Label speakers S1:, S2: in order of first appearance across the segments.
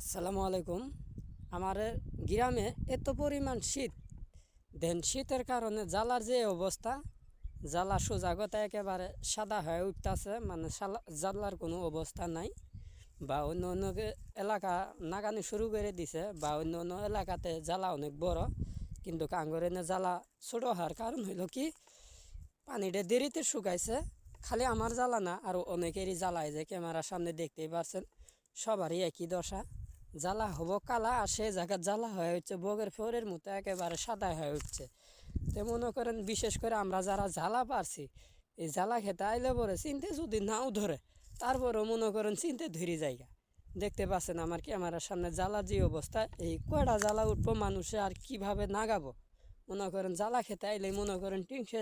S1: আসসালামু আলাইকুম। আমার গ্রামে এত পরিমাণ শীত, শীতের কারণে জ্বালার যে অবস্থা, জ্বালা সোজাগতা একেবারে সাদা হয়ে উঠতেছে, মানে জ্বালার কোনো অবস্থা নাই। বা অন্য অন্য এলাকা নাগানি শুরু করে দিছে, বা অন্য অন্য এলাকাতে জ্বালা অনেক বড়, কিন্তু কাঙ্গরেনে জ্বালা ছোটো হওয়ার কারণ হইল কি, পানিটা দেরিতে শুকাইছে। খালি আমার জ্বালা না, আরও অনেকেরই জ্বালায়, যে ক্যামেরার সামনে দেখতেই পারছেন, সবারই একই দশা। জ্বালা হব কালা, আর সে জায়গার জ্বালা হয়ে উঠছে বগের ফোরের মতো একেবারে সাদা হয়ে উঠছে। তো মনে করেন, বিশেষ করে আমরা যারা জ্বালা পারছি, এই জ্বালা খেতে আইলে পরে চিনতে যদি নাও ধরে, তারপরেও মনে করেন চিনতে ধরি জায়গা। দেখতে পাচ্ছেন আমার ক্যামেরার সামনে জ্বালা যে অবস্থা, এই কয়টা জ্বালা উঠবো মানুষে আর কিভাবে নাগাবো। মনে করেন জ্বালা খেতে আইলে মনে করেন টিংসে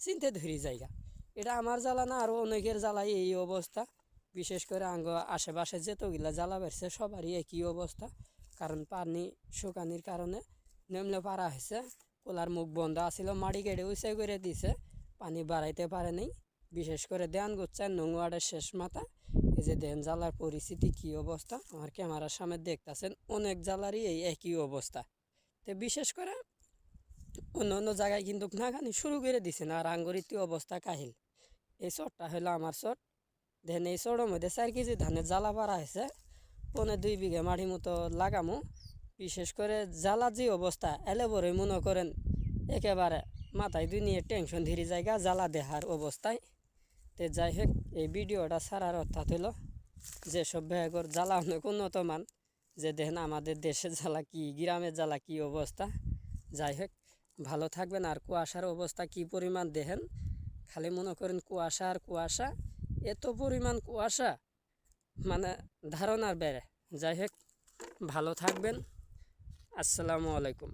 S1: চিনতে ধরি জায়গা। এটা আমার জ্বালা না, আরও অনেকের জ্বালাই এই অবস্থা। বিশেষ করে আঙ্গ আশেপাশে যেতগুলা জ্বালা বেরছে সবারই একই অবস্থা। কারণ পানি শুকানির কারণে নেমলে পারা হয়েছে, কোলার মুখ বন্ধ আসিল, মাটি কেটে উঁচে করে দিছে, পানি বাড়াইতে পারে নাই। বিশেষ করে দেন গোচ্ছায় নোংওয়ার্ডের শেষ মাথা। এই যে দেন জ্বালার পরিস্থিতি কী অবস্থা, আমার ক্যামেরার সামনে দেখতেছেন অনেক জ্বালারই এই একই অবস্থা। তো বিশেষ করে অন্য অন্য জায়গায় কিন্তু নাগানি শুরু করে দিছে না, আর আঙ্গরিত অবস্থা কাহিল। এই চটটা হলো আমার চট। এই চটের মধ্যে 4 কেজি ধানের জ্বালা পারা হয়েছে, 1.5 বিঘা মাটির মতো লাগামো। বিশেষ করে জ্বালার যে অবস্থা, এলে বড়ই মনে করেন একেবারে মাথায় দুনিয়ে টেনশন ধীরে জায়গা জ্বালা দেহার অবস্থায়। তো যাই হোক, এই ভিডিওটা ছাড়ার অর্থাৎ হলো, যেসব ব্যাগর জ্বালা অনেক উন্নত মান, যে দেখেন আমাদের দেশের জ্বালা কি, গ্রামের জ্বালা কি অবস্থা। যাই হোক, ভালো থাকবেন। আর কুয়াশার অবস্থা কি পরিমাণ দেখেন, খালি মনে করেন কুয়াশা আর কুয়াশা, এত পরিমাণ কুয়াশা, মানে ধারণার বেড়ে। যাই হোক, ভালো থাকবেন। আসসালামু আলাইকুম।